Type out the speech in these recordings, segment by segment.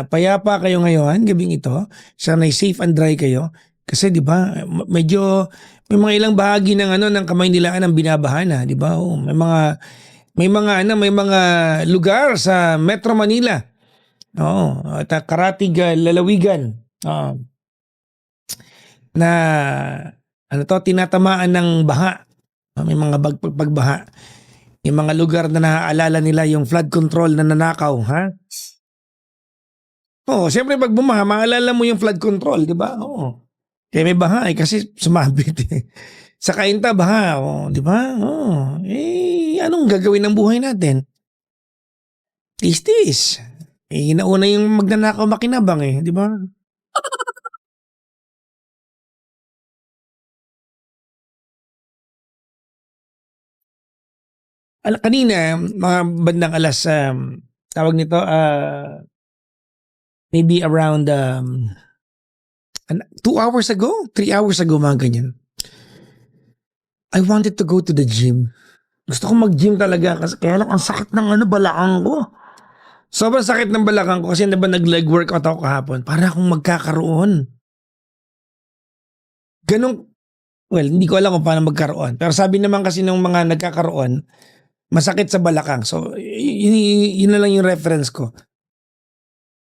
payapa kayo ngayon, gabing ito. Sana'y safe and dry kayo. Kasi 'di ba, medyo may mga ilang bahagi ng ng Kamaynilaan ang binabaha na, 'di ba? Oo, may mga lugar sa Metro Manila. Oo, at Karatig, lalawigan. Oo, na tinatamaan ng baha. May mga pagbaha. Yung mga lugar na naaalala nila yung flood control na nanakaw, ha? Oo, siyempre pag bumaha, maalala mo yung flood control, di ba? Oo. Kaya may baha kasi sumabit eh. Sa Cainta, baha, di ba? Oo. Anong gagawin ng buhay natin? Tis-tis. Nauna yung magnanakaw makinabang eh, di ba? Kanina, mga bandang alas, tawag nito, maybe around 2 hours ago, 3 hours ago, mga ganyan. I wanted to go to the gym. Gusto ko mag-gym talaga kasi kaya lang ang sakit ng balakang ko. Sobrang sakit ng balakang ko kasi nag-leg workout ako kahapon. Para akong magkakaroon. Ganong, well, hindi ko alam kung paano magkaroon. Pero sabi naman kasi ng mga nagkakaroon, masakit sa balakang. So, yun na lang yung reference ko.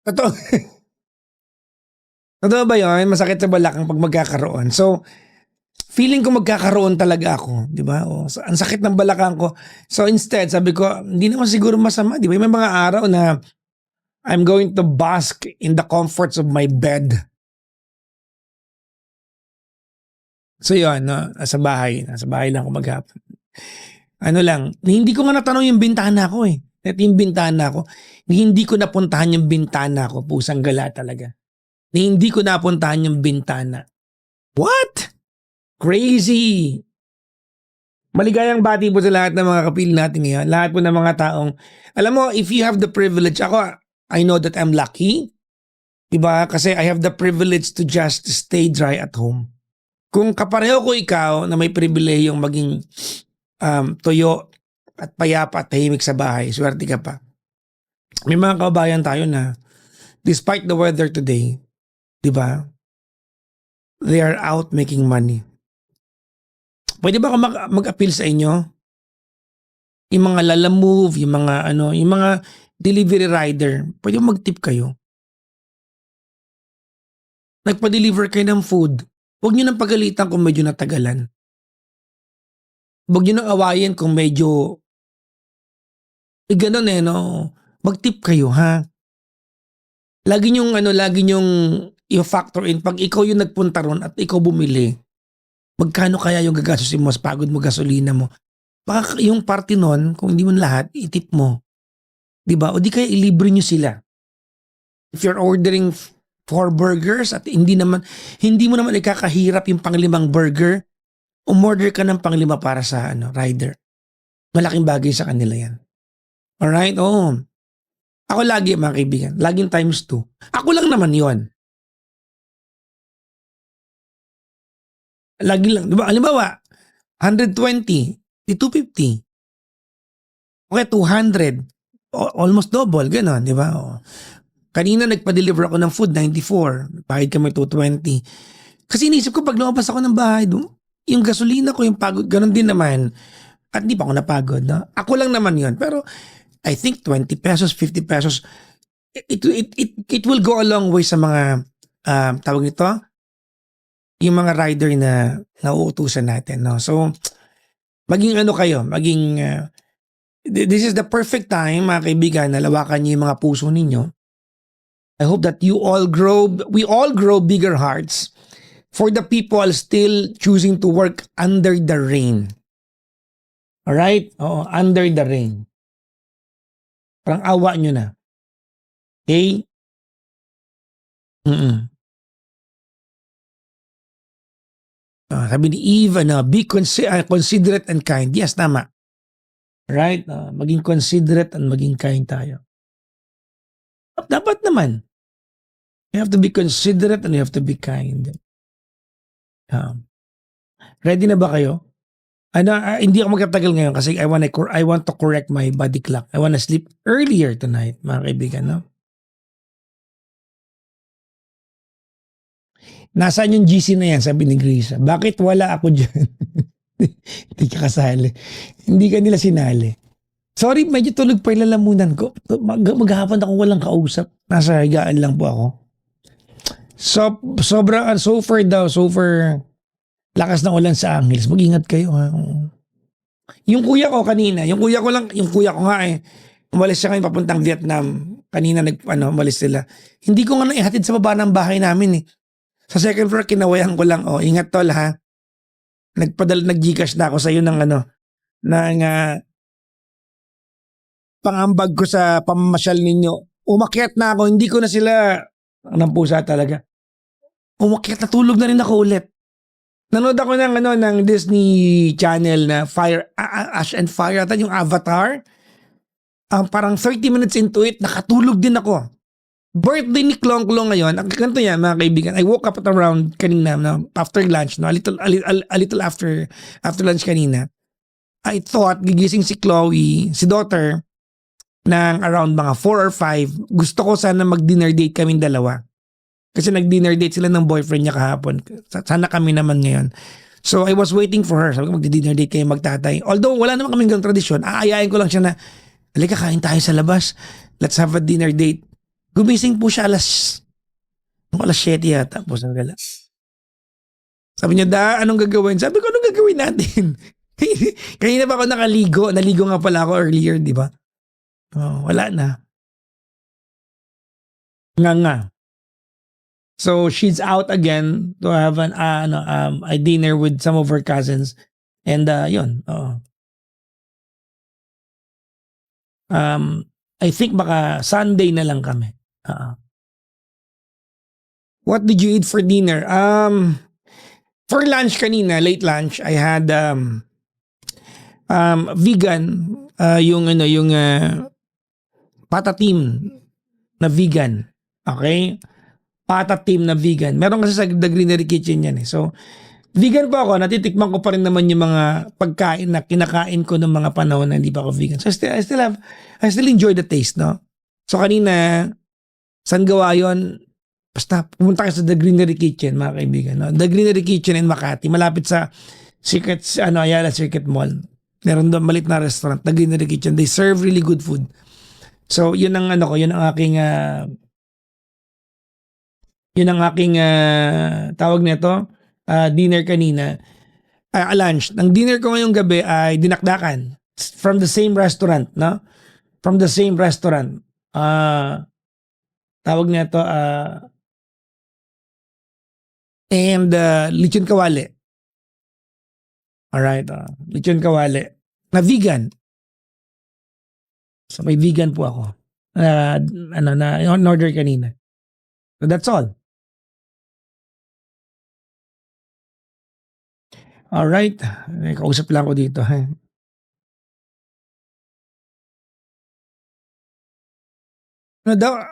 Totoo. Totoo ba yun? Masakit sa balakang pag magkakaroon. So, feeling ko magkakaroon talaga ako, 'di ba? So, ang sakit ng balakang ko. So instead, sabi ko, hindi naman siguro masama, 'di ba? May mga araw na I'm going to bask in the comforts of my bed. So yun, no? Nasa bahay lang ako maghapon. Ano lang, hindi ko nga natanong yung bintana ko eh. At yung bintana ko, hindi ko napuntahan yung bintana ko, pusang gala talaga. Hindi ko napuntahan yung bintana. What? Crazy! Maligayang bati po sa lahat ng mga kapil natin ngayon. Lahat po ng mga taong, alam mo, if you have the privilege, ako, I know that I'm lucky. Diba? Kasi I have the privilege to just stay dry at home. Kung kapareho ko ikaw na may pribilehiyong maging tuyo at payapa at tahimik sa bahay, swerte ka pa. May mga kabayan tayo na despite the weather today, diba? They are out making money. Pwede ba ako mag-appeal sa inyo? Yung mga Lalamove, yung mga delivery rider, pwede mag-tip kayo. Nagpa-deliver kayo ng food. Huwag nyo nang pagalitan kung medyo natagalan. Huwag nyo nang awayin kung medyo ganun no? Mag-tip kayo, ha? Lagi nyong i-factor in pag ikaw yung nagpunta ron at ikaw bumili. Magkano kaya yung gagastusin mo, pagod mo, gasolina mo? Baka yung parte nun, kung hindi mo lahat, itip mo. Diba? O di kaya ilibre nyo sila. If you're ordering 4 burgers at hindi mo naman ikakahirap yung pang-5 burger, umorder ka ng pang-5 para sa rider. Malaking bagay sa kanila yan. Alright? Oo. Ako lagi, mga kaibigan. Laging times 2. Ako lang naman yon. Lagi lang. Diba? Halimbawa, 120, 250. Okay, 200. Almost double, gano'n, di ba? Kanina nagpa-deliver ako ng food, 94. Bayad kami 220. Kasi inisip ko pag lumabas ako ng bahay, yung gasolina ko, yung pagod, gano'n din naman. At hindi pa ako napagod. No? Ako lang naman yon. Pero I think 20 pesos, 50 pesos, it will go a long way sa mga, tawag nito, yung mga rider na nauutusan natin. No? So, maging kayo, this is the perfect time, mga kaibigan, na lawakan niyo yung mga puso ninyo. I hope that we all grow bigger hearts for the people still choosing to work under the rain. Alright? Oo, under the rain. Parang awa nyo na. Okay? Sabi ni Eve, be considerate and kind. Yes, tama. Right? Maging considerate and maging kind tayo. Dapat naman. You have to be considerate and you have to be kind. Ready na ba kayo? Hindi ako magtatagal ngayon kasi I want to correct my body clock. I want to sleep earlier tonight, mga kaibigan. No? Nasaan yung GC na yan? Sabi ni Grisa. Bakit wala ako dyan? Hindi ka kasali. Hindi ka nila sinali. Sorry, medyo tulog pa yung lalamunan ko. Maghapon ako walang kausap. Nasa higaan lang po ako. Sobrang so far lakas ng ulan sa Angeles. Mag-ingat kayo ha. Yung kuya ko kanina, yung kuya ko nga umalis siya ngayon papuntang Vietnam. Kanina umalis sila. Hindi ko nga naihatid sa baba ng bahay namin eh. Sa second floor, kinawayan ko lang, ingat tol ha. Nag-Gcash na ako sa iyo ng pangambag ko sa pamamasyal ninyo. Umakyat na ako, hindi ko na sila, ng pusa talaga. Umakyat, natulog na rin ako ulit. Nanood ako ng Disney Channel na Ash and Fire, ata yung Avatar. Parang 30 minutes into it, nakatulog din ako. Birthday ni Klong Klong ngayon. Ganito yan mga kaibigan. I woke up at around kanina after lunch, a little after lunch kanina. I thought gigising si Chloe, si daughter, ng around mga 4 or 5. Gusto ko sana mag-dinner date kaming dalawa. Kasi nag-dinner date sila ng boyfriend niya kahapon. Sana kami naman ngayon. So I was waiting for her. Sabi ko mag-dinner date kayo magtatay. Although wala naman kaming ganung tradisyon, aayain ko lang siya na, halika kain tayo sa labas. Let's have a dinner date. Gumising po siya alas 7 yata po sa gala. Sabi niya, anong gagawin? Sabi ko, anong gagawin natin? Kanina pa ako nakaligo. Naligo nga pala ako earlier, di ba? Wala na. Nga. So she's out again to have a dinner with some of her cousins. And yun. I think baka Sunday na lang kami. What did you eat for dinner? For lunch kanina, late lunch, I had vegan, yung patatim na vegan. Okay? Patatim na vegan. Meron kasi sa The Greenery Kitchen yan eh. So, vegan pa ako, natitikman ko pa rin naman yung mga pagkain na kinakain ko ng mga panahon na hindi pa ako vegan. So, I still enjoy the taste, no? So, kanina, saan gawa yun? Basta, pumunta ka sa The Greenery Kitchen, mga kaibigan. No? The Greenery Kitchen in Makati, malapit sa Ayala Circuit Mall. Meron doon malit na restaurant, The Greenery Kitchen. They serve really good food. So, yun ang aking tawag nito, dinner kanina. Lunch. Ang dinner ko ngayong gabi ay dinakdakan. From the same restaurant, no? From the same restaurant. Tawag nito, and lechon kawali. Alright, lechon kawali. Na vegan. So may vegan po ako. Na order kanina. So that's all. Alright. Kausap lang ko dito.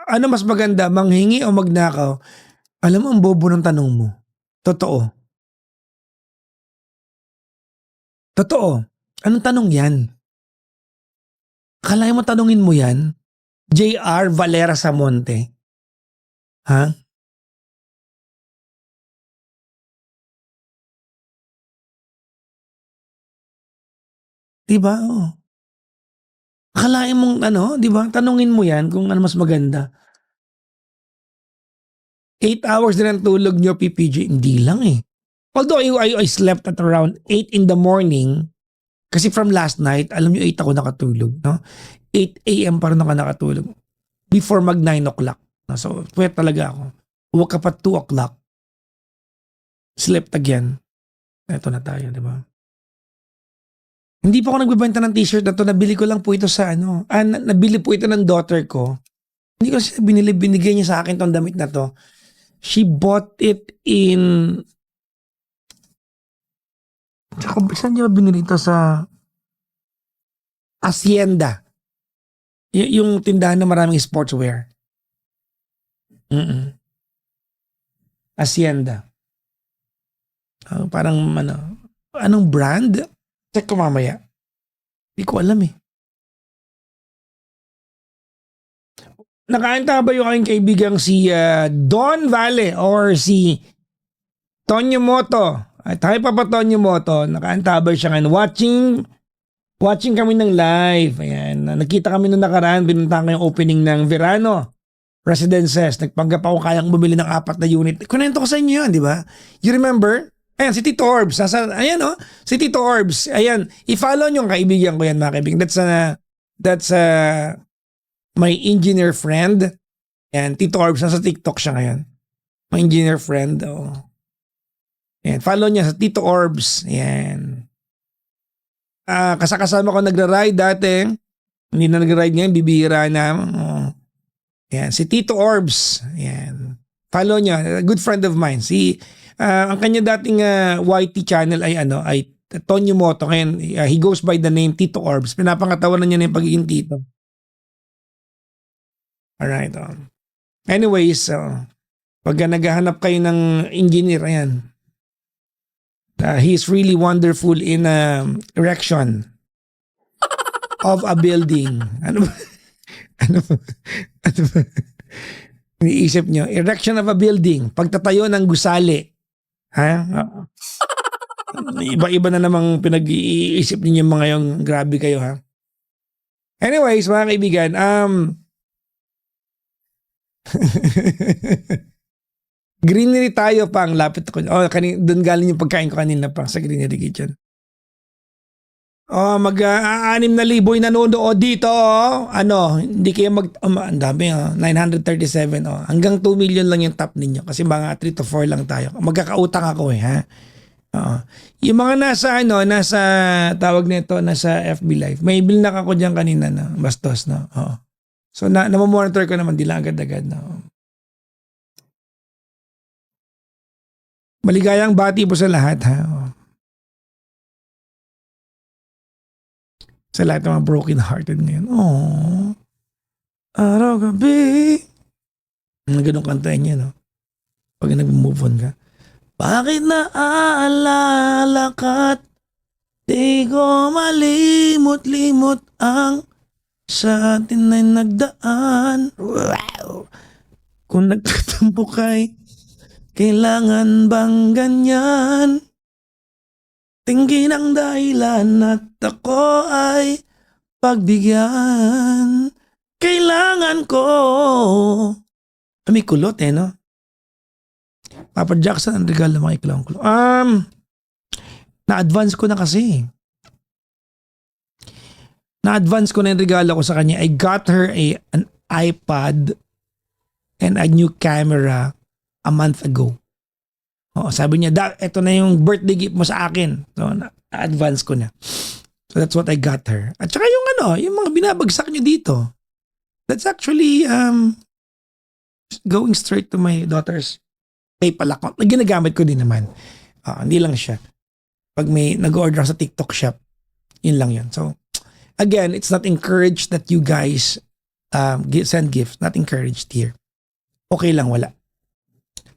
Ano mas maganda, manghingi o magnakaw? Alam mo, ang bobo ng tanong mo. Totoo. Anong tanong yan? Akala mo tanungin mo yan? J.R. Valera Samonte? Ha? Diba? Akalain mong diba? Tanungin mo yan kung ano mas maganda. 8 hours din ang tulog nyo, PPJ. Hindi lang eh. Although I slept at around 8 in the morning, kasi from last night, alam nyo 8 ako nakatulog. No? 8 a.m. pa rin ako nakatulog. Before mag 9 o'clock. No? So, pwede talaga ako. Woke up at 2 o'clock. Slept again. Ito na tayo, di ba? Hindi pa ako nagbebenta ng t-shirt na to. Nabili ko lang po ito sa nabili po ito ng daughter ko. Hindi ko siya binigay niya sa akin tong damit na to. She bought it in... Saan niya binili ito? Sa Hacienda. Yung tindahan na maraming sportswear. Hacienda. Parang anong brand? Check ko mamaya. Hindi ko alam eh. Nakain ba yung aking kaibigang si Don Valle or si Tonyo Moto. At tayo pa Tonyo Moto. Naka-untabay siya ngayon. Watching kami ng live. Ayan. Nakita kami nung nakaraan. Binuntahan ko yung opening ng Verano Residences. Nagpanggap ako kayang bumili ng 4 na unit. Kunento ko sa inyo yan, di ba? You remember? Ayan, si Tito Orbs. Ayan si Tito Orbs. Ayan, i-follow nyo ang kaibigan ko yan, mga kaibigan. That's my engineer friend. Ayan, Tito Orbs. Nasa TikTok siya ngayon. My engineer friend. Oh. Ayan, follow niya sa Tito Orbs. Ayan. Kasama ko nagra-ride dati. Hindi na nagra-ride ngayon, bibihira na. Oh. Ayan, si Tito Orbs. Ayan. Follow niya. A good friend of mine. Ang kanya dating YT channel ay Tonyo Moto. Ngayon, he goes by the name Tito Orbs. Pinapangatawanan niya na yung pagiging tito. Alright. Anyways, pag naghahanap kayo ng engineer, ayan. He's really wonderful in erection of a building. Ano ba? Iniisip nyo, erection of a building, pagtatayo ng gusali. Ha? Iba-iba na namang pinag-iisip ninyo mga yung grabe kayo, ha? Anyways, mga kaibigan, greenery tayo pang lapit ko. Doon galing yung pagkain ko kanina pa sa Greenery Kitchen. Mag-6,000 yung nanonood dito. Hindi kayo ang dami, 937. Hanggang 2 million lang yung top ninyo kasi mga 3 to 4 lang tayo. Magkakautang ako ha. Yung mga nasa tawag nito, nasa FB Live. May bilnak ako diyan kanina na bastos no. So na-monitor ko naman, di lang agad-agad no. Maligayang bati po sa lahat ha. Sa lahat ng mga broken hearted ngayon. Araw-gabi. Ganun kantahin niya no. Pag nag-move on ka. Bakit naaalala ka't di ko malimot-limot ang sa atin ay nagdaan. Wow. Kung nagtatampo kay kailangan bang ganyan? Tingin ang dahilan at ako ay pagbigyan. Kailangan ko. May kulot no? Papa Jackson ang regalo mga iklawang kulot. Na-advance ko na kasi. Na-advance ko na yung regalo ko sa kanya. I got her an iPad and a new camera a month ago. Sabi niya, ito na yung birthday gift mo sa akin. So, na-advance ko na. So, that's what I got her. At saka yung mga binabagsak niyo dito. That's actually going straight to my daughter's PayPal account. Na ginagamit ko din naman. Hindi lang siya. Pag may nag-order sa TikTok shop, yun lang yun. So, again, it's not encouraged that you guys send gifts. Not encouraged here. Okay lang, wala.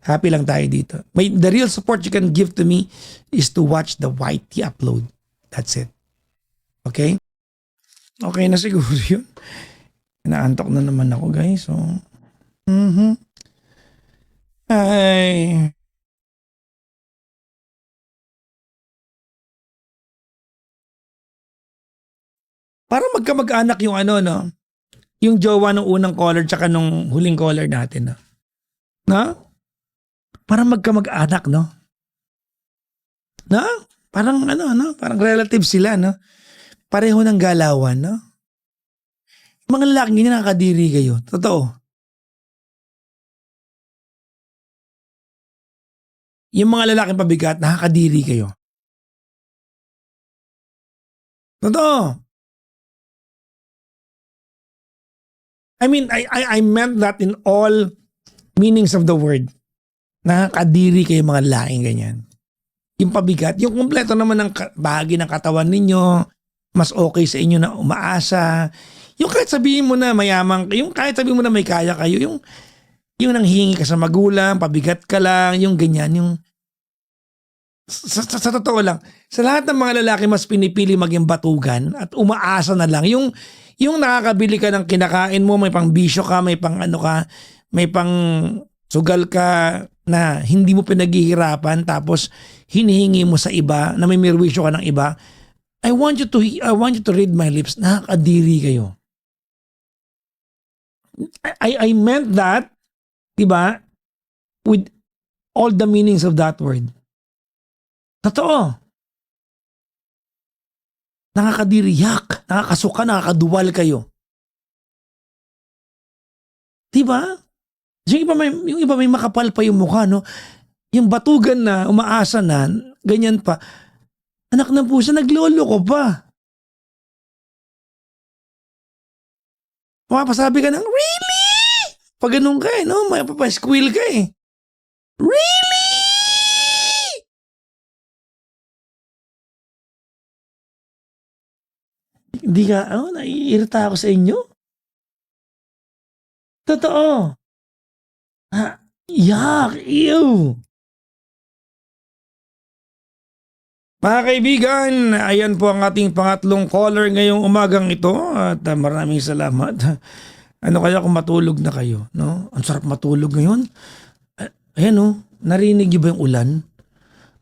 Happy lang tayo dito. The real support you can give to me is to watch the YT upload. That's it. Okay? Okay na siguro yun. Inaantok na naman ako, guys. So, ay. Para magkamag-anak yung yung jowa ng unang caller tsaka nung huling caller natin. No? Parang magkamag-anak, no? No? Parang parang relative sila, no? Pareho ng galawan, no? Mga lalaking ganyan nakakadiri kayo. Totoo. Yung mga lalaking pabigat, nakakadiri kayo. Totoo. I mean, I meant that in all meanings of the word. Nakakadiri kayo mga lalaking ganyan. Yung pabigat, yung kumpleto naman ng bahagi ng katawan ninyo, mas okay sa inyo na umaasa. Yung kahit sabihin mo na mayaman, yung kahit sabihin mo na may kaya kayo, yung nanghihingi ka sa magulang, pabigat ka lang, yung ganyan, yung sa totoo lang, sa lahat ng mga lalaki mas pinipili maging batugan at umaasa na lang. Yung nakakabili ka ng kinakain mo, may pang bisyo ka, may pang ka, may pang sugal ka, na hindi mo pinaghihirapan tapos hinihingi mo sa iba na may merwisyo ka ng iba. I want you to read my lips. Nakakadiri kayo. I meant that, diba? With all the meanings of that word. Totoo. Nakakadiriyak, nakakasuka, nakakaduwal kayo. Diba? Yung iba may makapal pa yung mukha, no? Yung batugan na, umaasa na, ganyan pa. Anak ng pusa, naglolo ko pa. Mapapasabi ka ng, really? Pag ganun ka eh, no? May papasquil ka eh. Really? Hindi ka, naiirita ako sa inyo? Totoo. Yuck, ew. Mga kaibigan, ayan po ang ating pangatlong caller ngayong umagang ito at maraming salamat. Ano kaya kung matulog na kayo, no? Ang sarap matulog ngayon. Ayan no, narinig niyo ba yung ulan?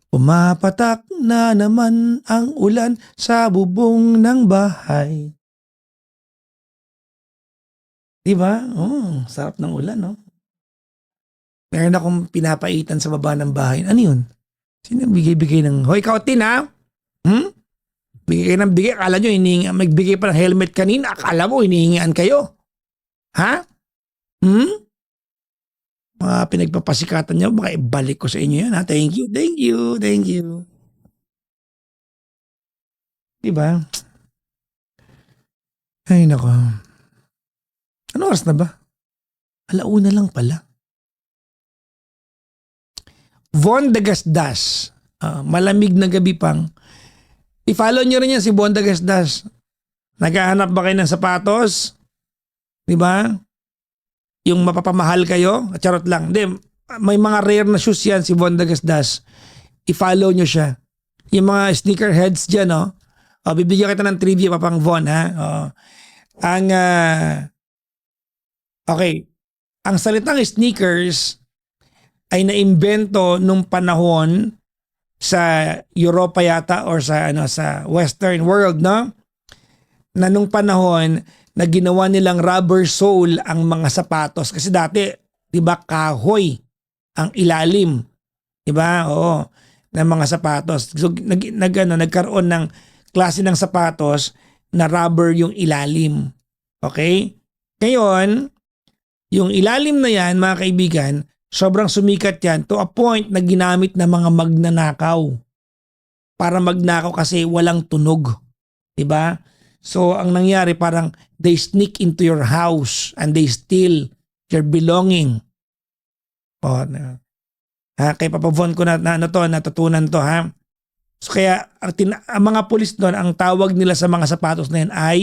Pumapatak na naman ang ulan sa bubong ng bahay. Diba? Oh, sarap ng ulan, no? Meron akong pinapaitan sa baba ng bahay. Ano yun? Sino bigay-bigay ng... Hoy, Kautin ha? Bigay kayo ng bigay. Akala nyo, magbigay pa ng helmet kanina. Akala mo, hinihingaan kayo. Ha? Mga pinagpapasikatan nyo, baka ibalik ko sa inyo yan ha. Thank you, thank you, thank you. Diba? Ay, nako. Ano oras na ba? 1:00 lang pala. Von Dagasdas. Malamig na gabi pang. I-follow nyo rin yan si Von Dagasdas. Naghahanap ba kayo ng sapatos? Diba? Yung mapapamahal kayo? Charot lang. Hindi, may mga rare na shoes yan si Von Dagasdas. I-follow nyo siya. Yung mga sneakerheads dyan, no? Bibigyan kita ng trivia pa pang Von, ha? Okay. Ang salitang sneakers ay naimbento nung panahon sa Europa yata or sa Western world, no? Na nung panahon na ginawa nilang rubber sole ang mga sapatos kasi dati, 'di ba, kahoy ang ilalim, 'di ba? Oo, ng mga sapatos. So nagkaroon ng klase ng sapatos na rubber yung ilalim. Okay? Ngayon, yung ilalim na yan, mga kaibigan, sobrang sumikat yan to a point na ginamit ng mga magnanakaw. Para magnakaw kasi walang tunog. Diba? So ang nangyari parang they sneak into your house and they steal your belonging. Kay Papa Von ko natutunan to ha. So kaya ang mga pulis doon, ang tawag nila sa mga sapatos na yan ay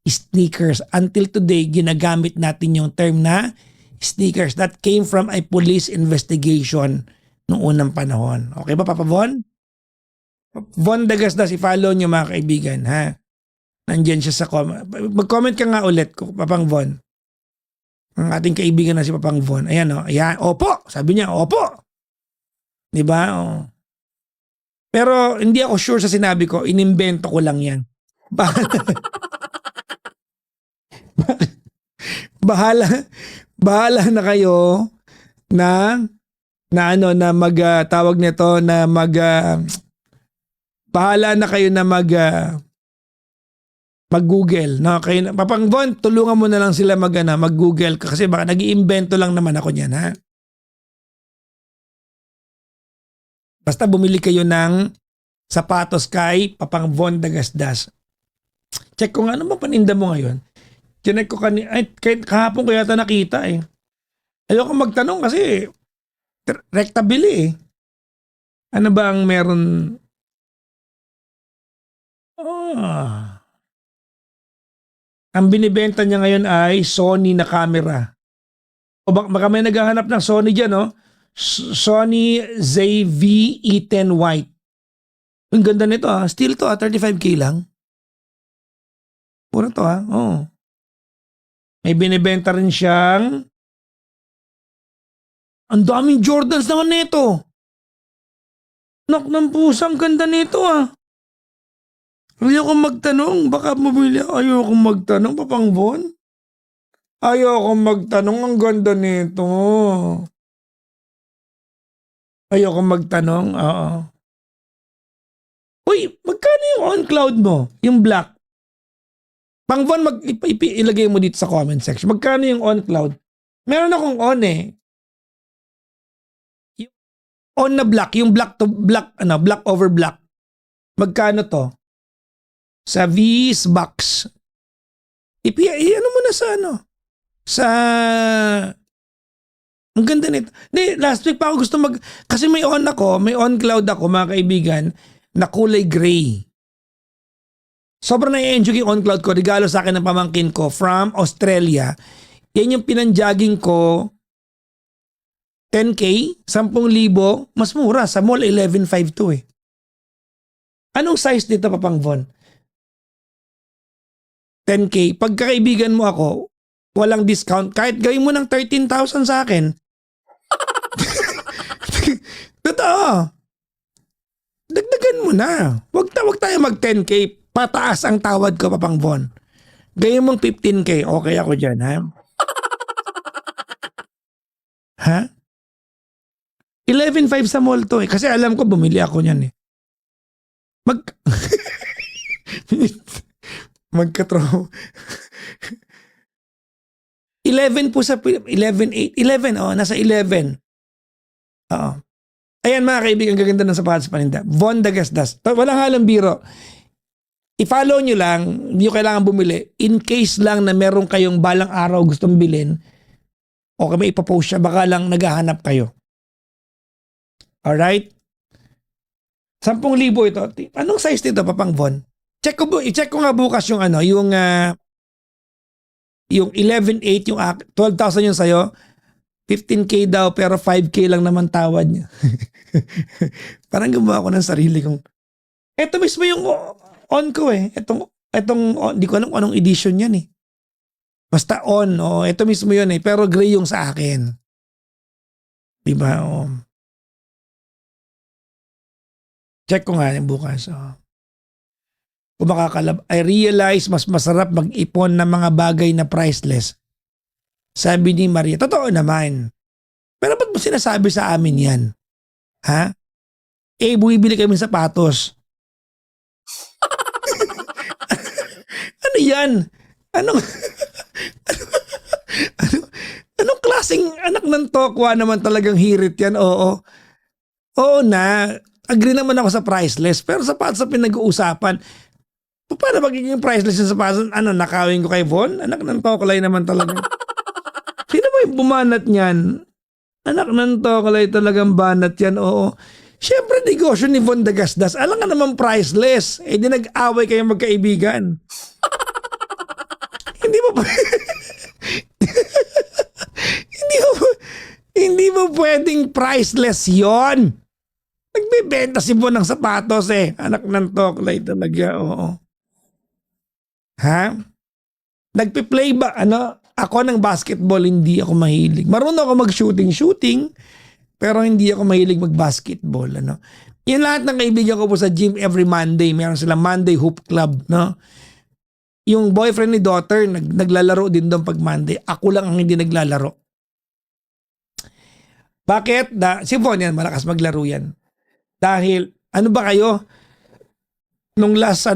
sneakers. Until today, ginagamit natin yung term na sneakers. That came from a police investigation noong unang panahon. Okay ba, Papa Von? Von Dagasdas, i-follow nyo mga kaibigan, ha? Nandyan siya sa comment. Mag-comment ka nga ulit, Papang Von. Ang ating kaibigan na si Papang Von. Ayan, o. Ayan. Opo! Sabi niya, opo! Diba? O. Pero hindi ako sure sa sinabi ko. Inimbento ko lang yan. Bahala na kayo na tawag nito na bahala na kayo na mag-Google, no? Kayo, Papang Von, tulungan mo na lang sila mag-Google kasi baka nag-iimbento lang naman ako niyan, ha? Basta bumili kayo ng sapatos kay Papang Von Dagasdas. Check ko nga, ano ba paninda mo ngayon? Chinek ko kahapon ko yata nakita eh. Ayoko magtanong kasi rekta bili eh. Ano ba ang meron? Ang binibenta niya ngayon ay Sony na camera. O baka may naghahanap ng Sony dyan, no? Sony ZV-E10 White. Ang ganda nito ha. Still to 35K lang. Pura to ha. Oh. May binibenta rin siyang Ang daming Jordans naman nito. Nak ng pusang ganda nito ah. Ayokong magtanong, baka bumili. Ayokong magtanong, Papang Von. Ayokong magtanong, ang ganda nito. Ayokong magtanong, oo. Uy, magkano yung on cloud mo? Yung black? Pang Von, ilagay mo dito sa comment section. Magkano yung on cloud? Meron akong on eh. Yung on na black, yung black to black, black over black. Magkano to? Sa V's box. Ano mo na sa sa ang ganda nito. Last week pa ako gusto kasi may on cloud ako mga kaibigan na kulay gray. Sobrang na-enjoy yung on cloud ko. Regalo sa akin ng pamangkin ko from Australia. Yan yung pinanjogging ko 10K, 10,000, mas mura. Sa mall, 11,500 eh. Anong size dito, Papang Von? 10K. Pagkakaibigan mo ako, walang discount. Kahit gawin mo ng 13,000 sa akin. Totoo. Dagdagan mo na. Wag tayo mag 10K. Pataas ang tawad ko, Papang Von. Gawin mong 15K. Okay ako dyan, ha? Ha? 11,500 sa mall to eh. Kasi alam ko bumili ako niyan eh. Magka-throw. 11 po sa 11,800. 11, nasa 11. Oo. Ayan mga kaibigan, gaganda ng sapatos sa paninda. Von Dagasdas. Walang halang biro. I-follow nyo lang, hindi nyo kailangan bumili. In case lang na meron kayong balang araw gustong bilhin, o may ipapost siya, baka lang naghahanap kayo. Alright? 10,000 ito. Anong size nito, Papang Von? I-check ko nga bukas yung yung 11,800, yung 12,000 yung sayo. 15K daw pero 5K lang naman tawad niya. Parang gumawa ko ng sarili kong. Ito mismo yung on ko eh. Itong di ko alam anong edition yan eh. Basta on. Ito mismo yun eh. Pero gray yung sa akin. Diba? Check ko nga yung bukas. Kung I realize mas masarap mag-ipon ng mga bagay na priceless. Sabi ni Maria, totoo naman. Pero ba't mo sinasabi sa amin yan? Ha? Bumibili kami ng sapatos. Ano yan? Anong klaseng anak ng tokwa naman talagang hirit yan? Oo. Oo na. Agree naman ako sa priceless. Pero sapatos sa pinag-uusapan, paano magiging priceless yung sapatos? Nakawin ko kay Von? Anak ng toklay naman talaga. Sino ba yung bumanat niyan? Anak ng toklay talagang banat yan, oo. Siyempre, negosyo ni Von Dagasdas. Alam nga naman priceless. Di nag-away kayong magkaibigan. Hindi mo pwedeng priceless yon. Nagbebenta si Von ng sapatos eh. Anak ng toklay talaga, oo. Ha? Nagpi-play ba, ako ng basketball, hindi ako mahilig. Marunong ako mag-shooting, pero hindi ako mahilig mag-basketball. Yan lahat ng kaibigan ko po sa gym every Monday. Meron silang Monday Hoop Club. Yung boyfriend ni daughter, naglalaro din doon pag Monday. Ako lang ang hindi naglalaro. Bakit? Si Von yan, malakas maglaro yan. Dahil, ano ba kayo? Nung last, a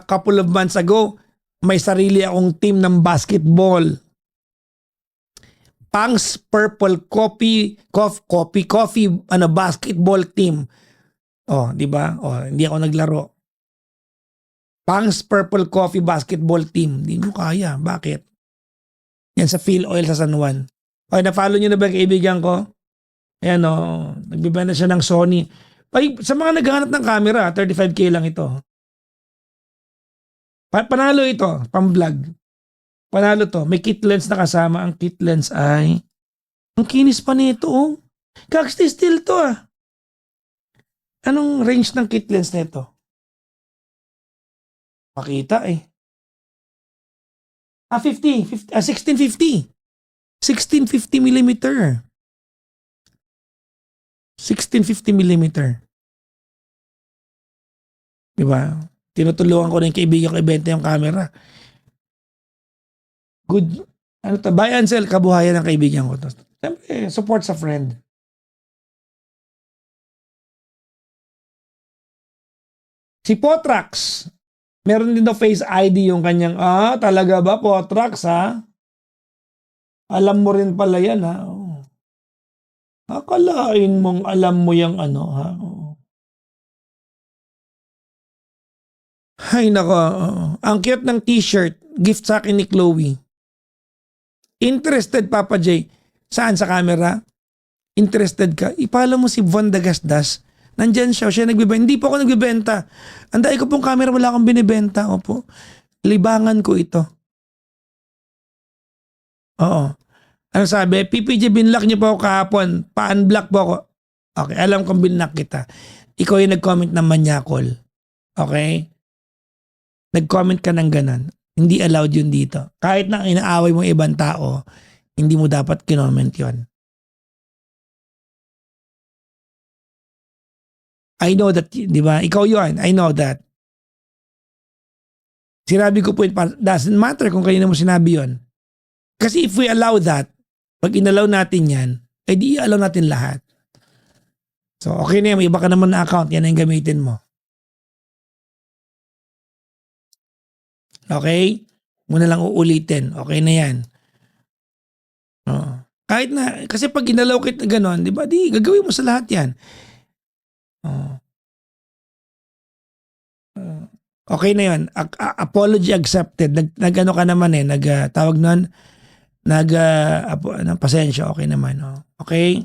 couple of months ago, may sarili akong team ng basketball. Pangs Purple Coffee basketball team. Di ba? Hindi ako naglaro. Pangs Purple Coffee basketball team. Hindi nyo kaya. Bakit? Yan sa Phil Oil sa San Juan. Na-follow nyo na ba kaibigan ko? Ayan nagbibenta siya ng Sony. Sa mga naghahanap ng camera, 35K lang ito. Panalo ito, pang-vlog. Panalo to. May kit lens na kasama. Ang kit lens ay, ang kinis pa nito. Kaksti still to Anong range ng kit lens nito? Makita eh. 1650. 1650 mm. 1650mm. Diba? Tinutulungan ko na yung kaibigan ko ibenta yung camera. Good. Ano to? Buy and sell, kabuhayan ng kaibigan ko to. Siyempre, support sa friend. Si Potrax, meron din daw face ID yung kanyang, talaga ba Potrax ha? Alam mo rin pala yan ha? Oh. Akalain mong alam mo yung ano ha? Oh. Ay nako, ang cute ng t-shirt, gift sa akin ni Chloe. Interested Papa J? Saan sa camera? Interested ka? Ipalo mo si Von Dagasdas. Nandyan siya nagbibenta. Hindi po ako nagbibenta. Ang dahil ko pong camera, wala akong binibenta. Opo. Libangan ko ito. Oo. Ano sabi? PPJ, binlock niyo po ako kahapon. Pa-unblock po ako. Okay, alam kong binlock kita. Ikaw yung nag-comment ng manyakol. Okay? Nag-comment ka ng ganon. Hindi allowed yun dito. Kahit na inaaway mo ibang tao, hindi mo dapat kinoment yun. I know that, di ba? Ikaw yun. I know that. Sinabi ko po, doesn't matter kung kanina mo sinabi yun. Kasi if we allow that, pag inalaw natin yan, ay di i-allow natin lahat. So, okay na yan. May iba ka naman na account. Yan ang gamitin mo. Okay? Muna lang uulitin. Okay na yan. Kahit na, kasi pag inalaw kita ganon, di ba? Di, gagawin mo sa lahat yan. Okay na yun. Apology accepted. Nag-ano ka naman tawag nun, pasensya, okay naman. Okay?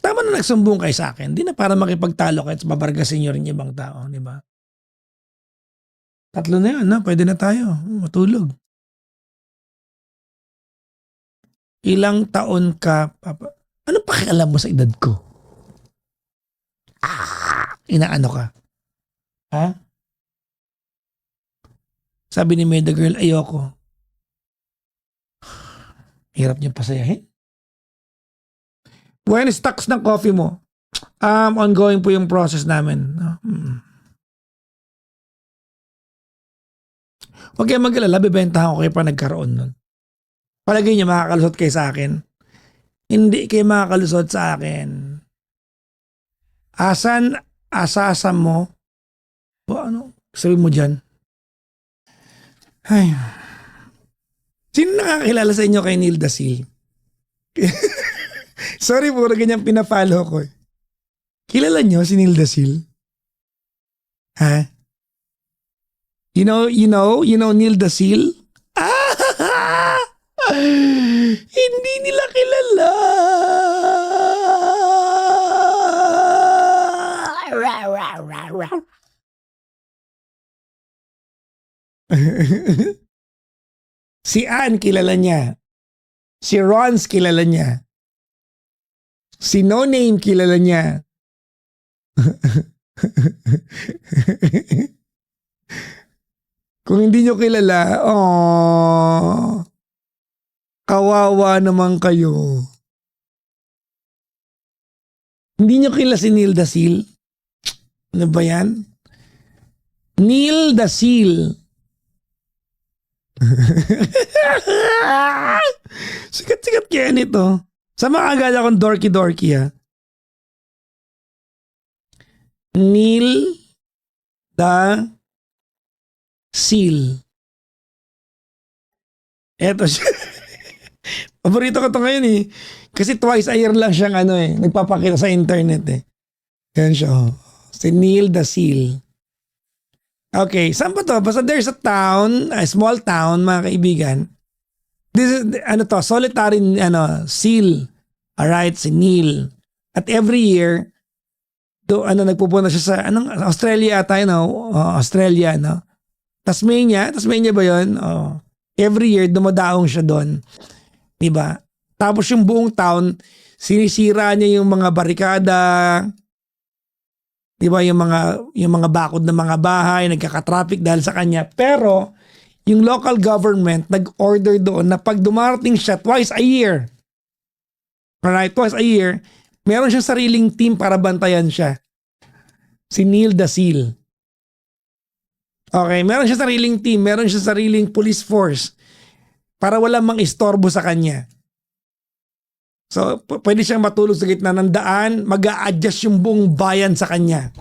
Tama na nagsumbong kayo sa akin. Di na para makipagtalo kayo at babargasin nyo rin yung ibang tao, di ba? 3 na yun, pwede na tayo. Matulog. Ilang taon ka, Papa? Ano pakialam mo sa edad ko? Inaano ka? Ha? Sabi ni Meda Girl, ayoko. Hirap niyang pasayahin. When stocks ng coffee mo? Ongoing po yung process namin. Huwag kayo mag-alala, bibentahan ko kayo pa nagkaroon nun. Palagay niyo makakalusot kayo sa akin? Hindi kayo makakalusot sa akin. Asasa mo? Ano? Sabi mo dyan? Ay. Sino nakakilala sa inyo kay Neil Dasil? Sorry, puro ganyan pinapalo ko. Kilala nyo si Neil Dasil? Ha? You know Neil Dasil? Hindi nila kilala. Si Ann kilala niya. Si Rons kilala niya. Si No Name kilala niya. Kung hindi nyo kilala, kawawa naman kayo. Hindi nyo kilala si Neil Dasil? Ano ba yan? Neil Dasil. Sikat-sikat kaya nito. Sa mga agad akong dorky-dorky ha. Neil Dasil. Eto siya. Paborito ko to ngayon eh. Kasi twice a year lang siyang nagpapakita sa internet eh. Yan siya. Si Neil Dasil. Okay, saan ba to? Basta there's a town, a small town, mga kaibigan. This is, solitary, seal. Alright, si Neil. At every year, nagpupunta siya sa, Australia ata, Australia, Tasmania ba yun? Every year, dumadaong siya doon. Diba? Tapos yung buong town, sinisira niya yung mga barikada, diba, yung mga bakod ng mga bahay, nagkaka-traffic dahil sa kanya. Pero, yung local government nag-order doon na pag dumarating siya twice a year, Alright, twice a year, meron siyang sariling team para bantayan siya. Si Neil the Seal. Okay, meron siya sariling team, meron siya sariling police force para walang mang-istorbo sa kanya. So, pwede siyang matulog sa gitna ng daan, mag-a-adjust yung buong bayan sa kanya.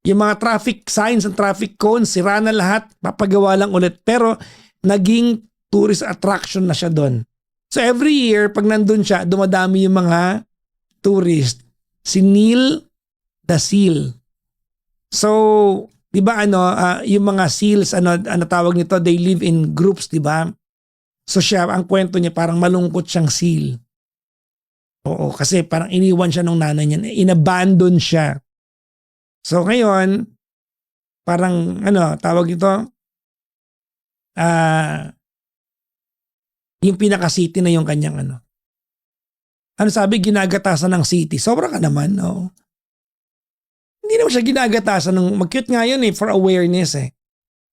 Yung mga traffic signs and traffic cones, sira na lahat, papagawa lang ulit. Pero, naging tourist attraction na siya doon. So every year, pag nandun siya, dumadami yung mga tourist. Si Neil the Seal. So, di ba yung mga seals, ano tawag nito, they live in groups, di ba? So siya, ang kwento niya, parang malungkot siyang seal. Oo, kasi parang iniwan siya ng nanay niya, inabandon siya. So ngayon, parang tawag nito, yung pinaka-city na yung kanyang Ano sabi, ginagatasan ng city. Sobra ka naman, no? Hindi naman siya ginagatasan ng, mag-cute nga yun for awareness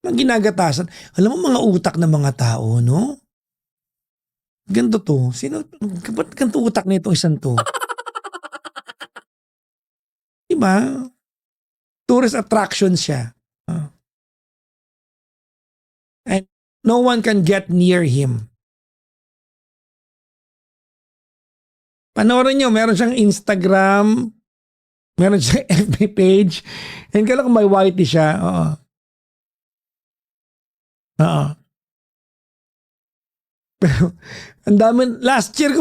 Ang ginagatasan. Alam mo mga utak ng mga tao, no? Ganto to. Ba't ganto utak na itong isang to? Diba? Tourist attraction siya. And no one can get near him. Panoorin nyo, meron siyang Instagram, meron siyang FB page, and kala kung may whitey siya, oo. Pero, ang dami, last year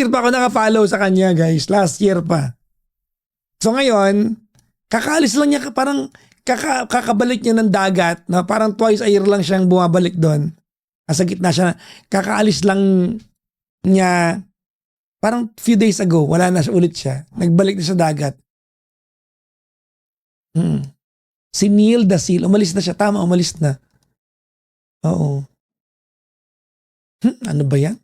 pa ako naka-follow sa kanya, guys, last year pa. So ngayon, kakaalis lang niya, parang kakabalik niya ng dagat, na parang twice a year lang siyang bumabalik doon. Sa gitna siya, kakaalis lang niya. Parang few days ago, wala na ulit siya. Nagbalik na sa dagat. Si Neil the Seal, umalis na siya. Tama, umalis na. Oo. Ano ba yan?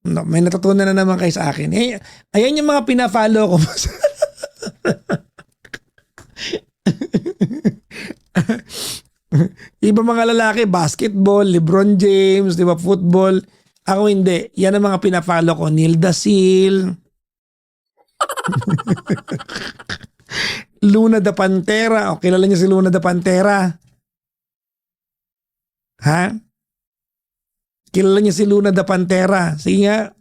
No, may natutunan na naman kayo sa akin. Ayan yung mga pina-follow ko. Iba mga lalaki, basketball, LeBron James, di ba, football. Ako hindi. Yan ang mga pina-follow ko. Neil the Seal. Luna the Pantera. O, kilala niyo si Luna the Pantera? Ha? Kilala niyo si Luna the Pantera? Sige nga.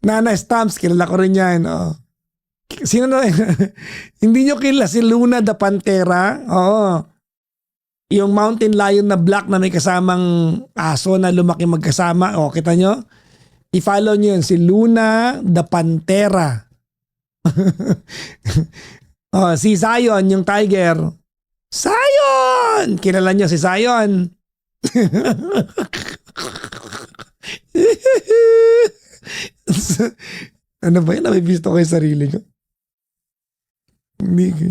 Nana Stamps, kilala ko rin yan. Oh. Sino na? Hindi nyo kilala si Luna the Pantera? Oo. Yung mountain lion na black na may kasamang aso na lumaki magkasama. O, kita nyo? I-follow nyo yun. Si Luna the Pantera. Si Zion, yung tiger. Zion! Kilala nyo si Zion? Ano ba yun? Nabibisto ko yung sarili ko.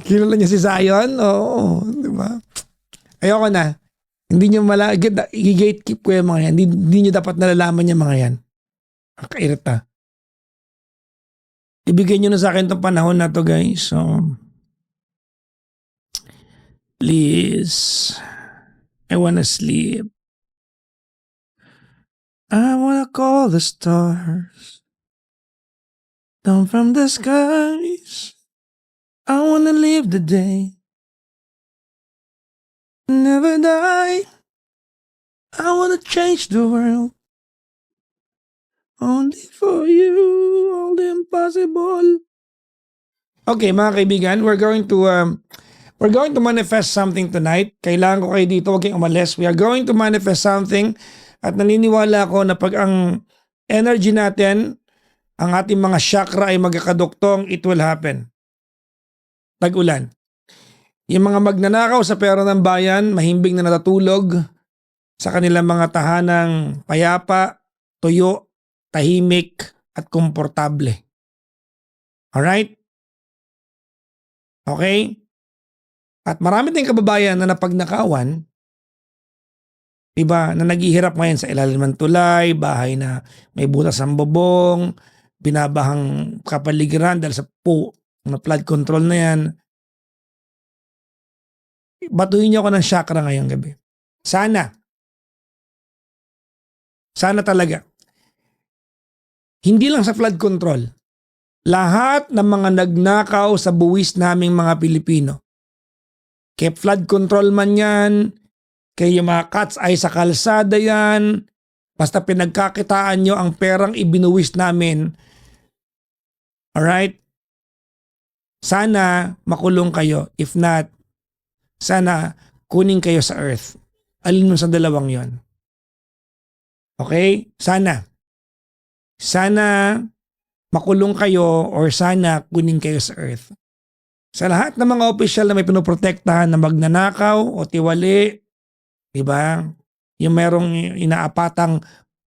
Kilala niya si Zion? Oo, di ba? Ayoko na. Hindi nyo i-gatekeep ko yung mga yan. Hindi nyo dapat nalalaman yung mga yan. Ang kairita. Ibigay nyo na sa akin itong panahon na to, guys. So, please. I wanna sleep. I wanna call the stars down from the skies. I wanna live the day, never die. I wanna change the world, only for you, all the impossible. Okay, mga kaibigan, we're going to manifest something tonight. Kailangan ko kayo dito, huwag kayong umalis. We are going to manifest something at naniniwala ako na pag ang energy natin, ang ating mga chakra ay magkakaduktong, it will happen. Tag-ulan. Yung mga magnanakaw sa pera ng bayan, mahimbing na natutulog sa kanilang mga tahanang payapa, tuyo, tahimik, at komportable. Alright? Okay? At marami tayong kababayan na napagnakawan, iba na naghihirap ngayon sa ilalim ng tulay, bahay na may butas ang bubong, binabahang kapaligiran dahil sa na flood control na yan. batuhin niyo ako ng chakra ngayong gabi. Sana talaga, hindi lang sa flood control, lahat ng mga nagnakaw sa buwis naming mga Pilipino, kay flood control man yan, kay yung mga cat's eye sa kalsada yan, basta pinagkakitaan nyo ang perang ibinuwis namin, alright? Sana makulong kayo. If not, sana kunin kayo sa earth. Alin mo sa dalawang yon? Okay? Sana makulong kayo or sana kunin kayo sa earth. Sa lahat ng mga opisyal na may pinoprotektahan na magnanakaw o tiwali, di ba? Yung merong inaapatang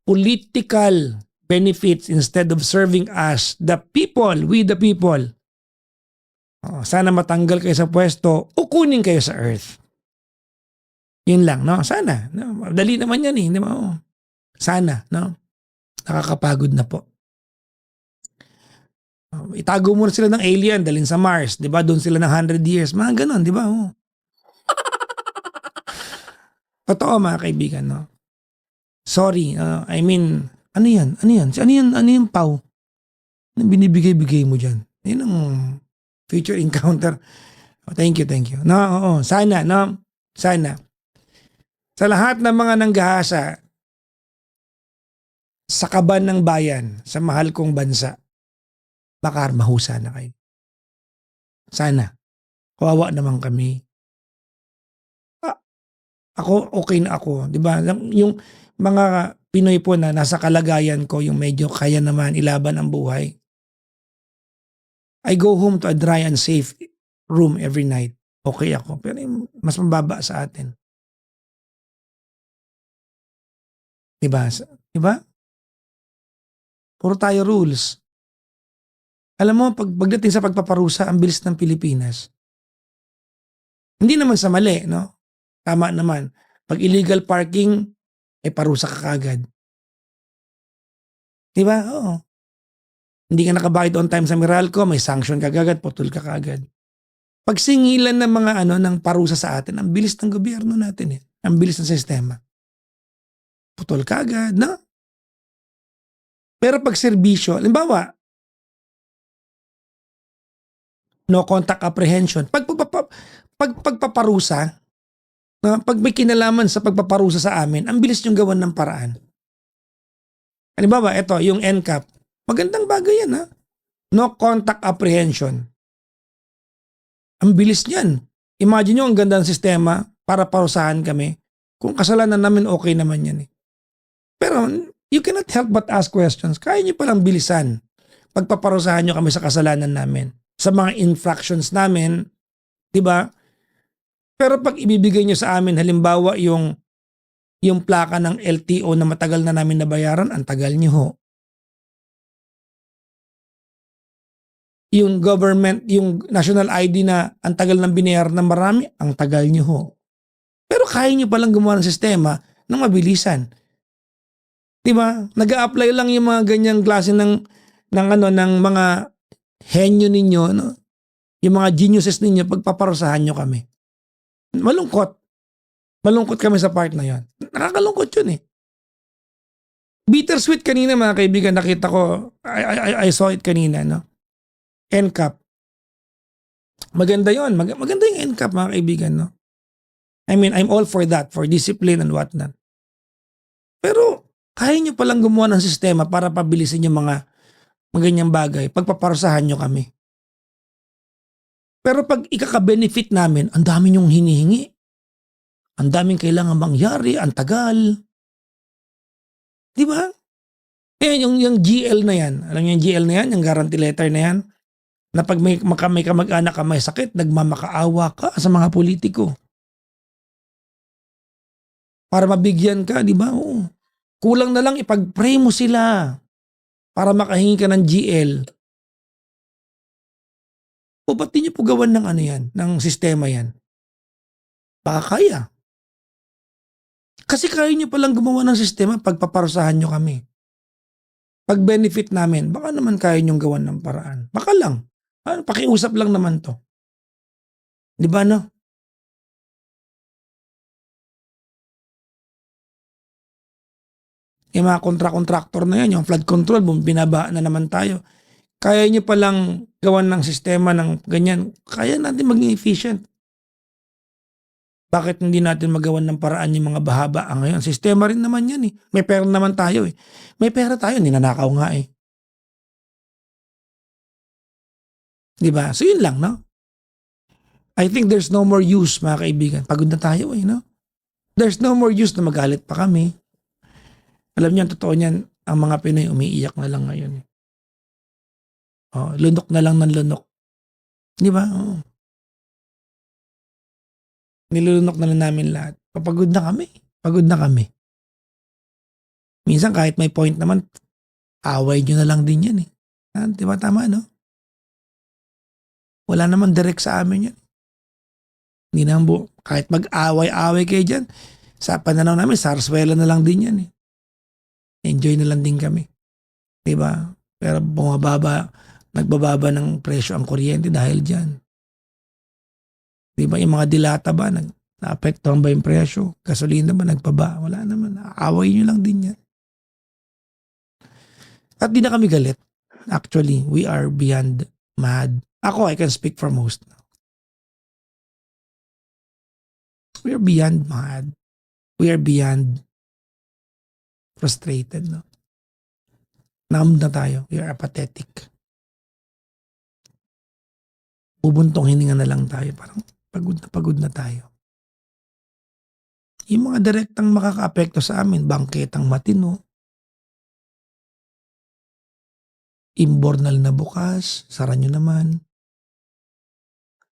political benefits instead of serving us, the people, we the people. Sana matanggal kayo sa pwesto o kunin kayo sa earth. Yun lang, no? Sana. No? Dali naman yan eh. Di ba? Sana, no? Nakakapagod na po. Itago muna sila ng alien, dalhin sa Mars, di ba? Doon sila ng 100 years. Mga ganon, di ba? Totoo mga kaibigan, no? Sorry, I mean, ano yan? Ano yan, Pau? Anong binibigay-bigay mo dyan? Yan ang future encounter. Thank you. No, oo, sana, no? Sana. Sa lahat ng mga nanggahasa sa kaban ng bayan, sa mahal kong bansa, baka mahusa na kayo. Sana. Kawawa naman kami. Ako, okay na ako. Diba? Yung mga Pinoy po na nasa kalagayan ko, yung medyo kaya naman ilaban ang buhay. I go home to a dry and safe room every night. Okay ako. Pero mas mababa sa atin. Diba? Diba? Puro tayo rules. Alam mo, pagdating sa pagpaparusa, ang bilis ng Pilipinas. Hindi naman sa mali, no? Tama naman. Pag illegal parking, ay parusa ka kagad. Diba? Oo. Hindi ka nakabayad on time sa Meralco, may sanction ka kagad, putol ka kagad. Pag singilan ng mga ng parusa sa atin, ang bilis ng gobyerno natin eh. Ang bilis ng sistema. Putol ka agad, no? Pero pag serbisyo, halimbawa, no contact apprehension, pagpaparusa, pag may kinalaman sa pagpaparusa sa amin, ang bilis yung gawan ng paraan. Halimbawa, ito, yung NCAP, magandang bagay yan ha. No contact apprehension. Ang bilis niyan. Imagine nyo ang ganda ng sistema para parusahan kami. Kung kasalanan namin, okay naman yan eh. Pero you cannot help but ask questions. Kaya nyo palang bilisan. Pagpaparusahan nyo kami sa kasalanan namin. Sa mga infractions namin, di ba? Pero pag ibibigay nyo sa amin, halimbawa yung plaka ng LTO na matagal na namin nabayaran, ang tagal nyo ho. Yung government, yung national ID na ang tagal ng binayaran ng marami, ang tagal nyo ho. Pero kaya nyo palang gumawa ng sistema ng mabilisan. Diba? Nag-a-apply lang yung mga ganyang klase ng mga henyo ninyo, no? Yung mga geniuses ninyo, pagpaparusahan nyo kami. Malungkot. Malungkot kami sa part na yon. Nakakalungkot yun eh. Bittersweet kanina mga kaibigan, nakita ko, I saw it kanina, no? NCAP. Maganda yon. Maganda yung NCAP mga kaibigan, no? I mean, I'm all for that, for discipline and whatnot. Pero, kaya nyo palang gumawa ng sistema para pabilisin yung mga ganyang bagay. Pagpaparusahan nyo kami. Pero pag ikaka-benefit namin, ang dami nyong hinihingi. Ang daming kailangan mangyari, ang tagal. Di ba? Eh, yung GL na yan, alam niyo yung GL na yan, yung guarantee letter na yan, na pag may kamag-anak ka may sakit, nagmamakaawa ka sa mga politiko. Para mabigyan ka, di ba? Oo. Kulang na lang ipag-pray mo sila para makahingi ka ng GL. O ba't di niyo po gawan ng yan, ng sistema yan? Baka kaya. Kasi kaya niyo palang gumawa ng sistema pagpaparusahan niyo kami. Pag benefit namin, baka naman kaya niyong gawan ng paraan. Baka lang. Pakiusap lang naman to. Di ba no? Yung mga contractor na yan, yung flood control, binaba na naman tayo. Kaya nyo palang gawan ng sistema ng ganyan, kaya natin maging efficient. Bakit hindi natin magawan ng paraan yung mga bahaba ngayon? Sistema rin naman yan eh. May pera naman tayo eh. May pera tayo, ninanakaw nga eh. Diba? So yun lang, no? I think there's no more use, mga kaibigan. Pagod na tayo eh, no? There's no more use na magalit pa kami. Alam niyo, ang totoo niyan, ang mga Pinoy umiiyak na lang ngayon eh. Oh, lunok na lang ng lunok. Di ba? Oh. Nilulunok na lang namin lahat. Papagod na kami. Pagod na kami. Minsan kahit may point naman, away nyo na lang din yan eh. Di ba tama, no? Wala naman direct sa amin yan. Hindi naman kahit mag-away-away kayo dyan, sa pananaw namin, sarswela na lang din yan eh. Enjoy na lang din kami. Di ba? Pero nagbababa ng presyo ang kuryente dahil dyan. Di ba yung mga dilata ba, naapektuhan ba yung presyo? Gasolina ba, nagpaba? Wala naman. Away nyo lang din yan. At di na kami galit. Actually, we are beyond mad. Ako, I can speak for most. We are beyond mad. We are beyond frustrated. No? Numb na tayo. We are apathetic. Bubuntong hininga na lang tayo. Parang pagod na tayo. Yung mga direktang makaka-apekto sa amin, bangketang matino, imbornal na bukas, sara nyo naman.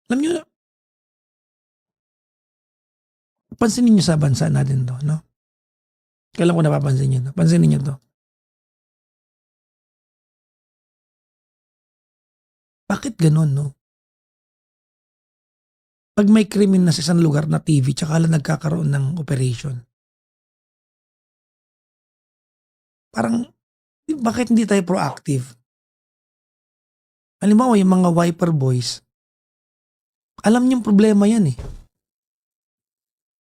Alam nyo, pansinin nyo sa bansa natin to, no? Kailan ko napapansin nyo to? Pansinin nyo to. Bakit ganun, no? Pag may krimen na sa isang lugar na TV, tsaka lang nagkakaroon ng operation. Parang, bakit hindi tayo proactive? Halimbawa, yung mga wiper boys, alam niyong problema yan eh.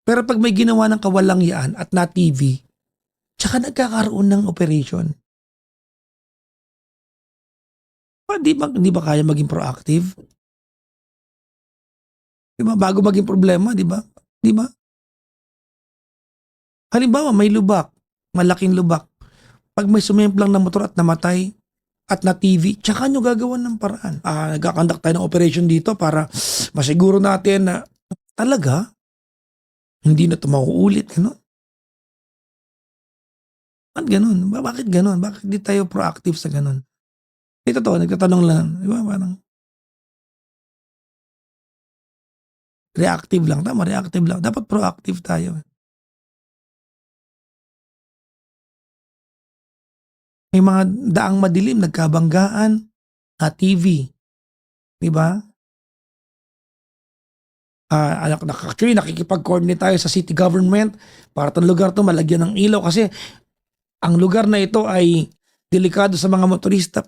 Pero pag may ginawa ng kawalangyaan at na TV, tsaka nagkakaroon ng operation. Di ba kaya maging proactive? Di ba? Bago maging problema, di ba? Di ba? Halimbawa, may lubak, malaking lubak. Pag may sumemplang na motor at namatay at na TV, tsaka nyo gagawan ng paraan. Nagkakandak tayo ng operation dito para masiguro natin na talaga, hindi na ito mauulit. Gano'n? Bakit gano'n? Bakit gano'n? Bakit di tayo proactive sa gano'n? Ito to, nagtatanong lang. Di ba? Parang reactive lang. Tama, reactive lang. Dapat proactive tayo. May mga daang madilim, nagkabanggaan, TV. Di ba? Actually, nakikipag-coordinate tayo sa city government para itong lugar to malagyan ng ilaw kasi ang lugar na ito ay delikado sa mga motorista.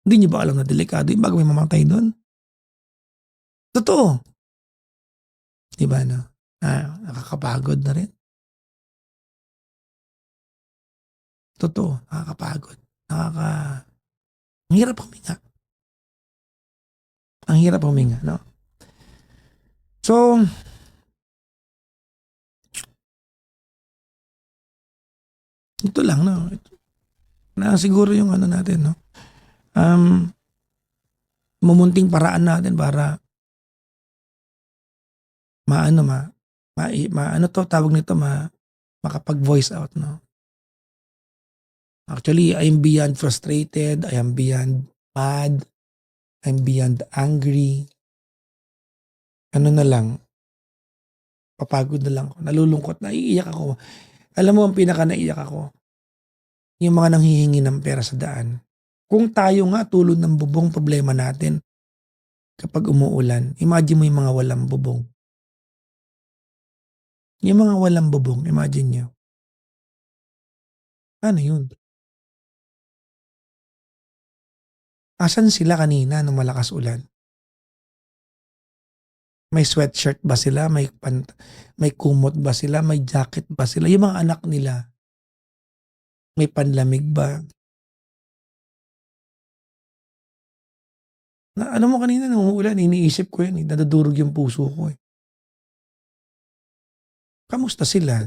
Hindi niyo ba alam na delikado yung bago may mamatay doon? Totoo. Di ba na? Nakakapagod na rin. Totoo, nakakapagod. Ang hirap huminga. Ang hirap huminga, no? So, ito lang, no? Na siguro yung ano natin, no? Mumunting paraan natin para makapag-voice out, no? Actually, I am beyond frustrated. I am beyond mad. I'm beyond angry. Ano na lang, papagod na lang ako. Nalulungkot, naiiyak ako. Alam mo, ang pinaka-naiiyak ako, yung mga nanghihingi ng pera sa daan. Kung tayo nga tulad ng bubong problema natin kapag umuulan, imagine mo yung mga walang bubong. Yung mga walang bubong, imagine nyo. Ano yun? Asan sila kanina nung malakas ulan? May sweatshirt ba sila? May kumot ba sila? May jacket ba sila? Yung mga anak nila. May panlamig ba? Na alam mo kanina nung umuulan iniisip ko 'yan, eh, nadudurog yung puso ko, eh. Kamusta sila?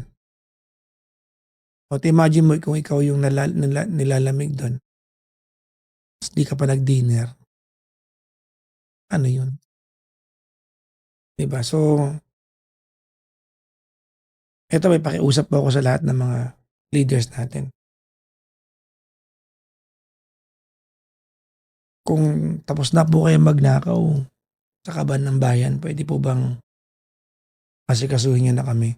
O imagine mo kung ikaw yung nilalamig dun ta's 'di ka pa nag-dinner, ano yun, 'di ba? So, eto may pakiusap po ako sa lahat ng mga leaders natin. Kung tapos na po kayong magnakaw sa kaban ng bayan, puwede po bang asikasuhin niyo na kami?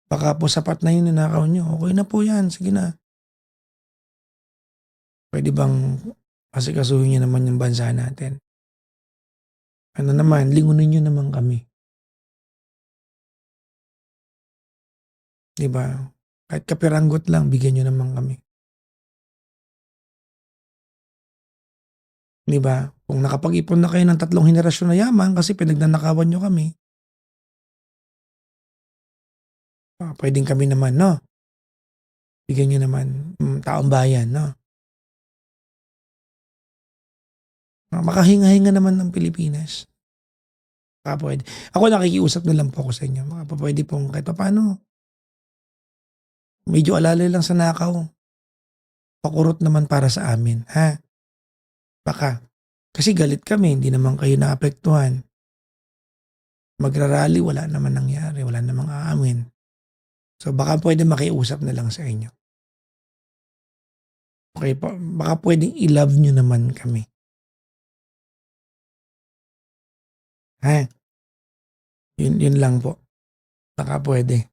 Baka po sapat na yung ninakaw niyo, okey na po yan, sige na. Puwede bang asikasuhin niyo naman yung bansa natin? Ano naman, lingunin niyo naman kami, 'di ba? Kahit kapiranggot lang bigyan niyo naman kami, 'di ba? Kung nakapag-ipon na kayo ng 3 henerasyon na yaman kasi pinagnanakawan niyo kami, puwedeng kami naman 'no, bigyan niyo naman, taong bayan 'no? Makahinga-hinga naman ng Pilipinas, baka puwede. Ako nakikiusap na lang po ako sa inyo, baka po puwede pong kahit papaano medyo alalay lang sa nakaw, pakurot naman para sa amin, ha? Baka. Kasi galit kami, hindi naman kayo naapektuhan. Magra-rally, wala naman nangyari, wala namang aamin. So baka puwedeng makiusap na lang sa inyo. Okey po, baka puwedeng i-love niyo naman kami, ha? Yun yun lang po, baka puwede.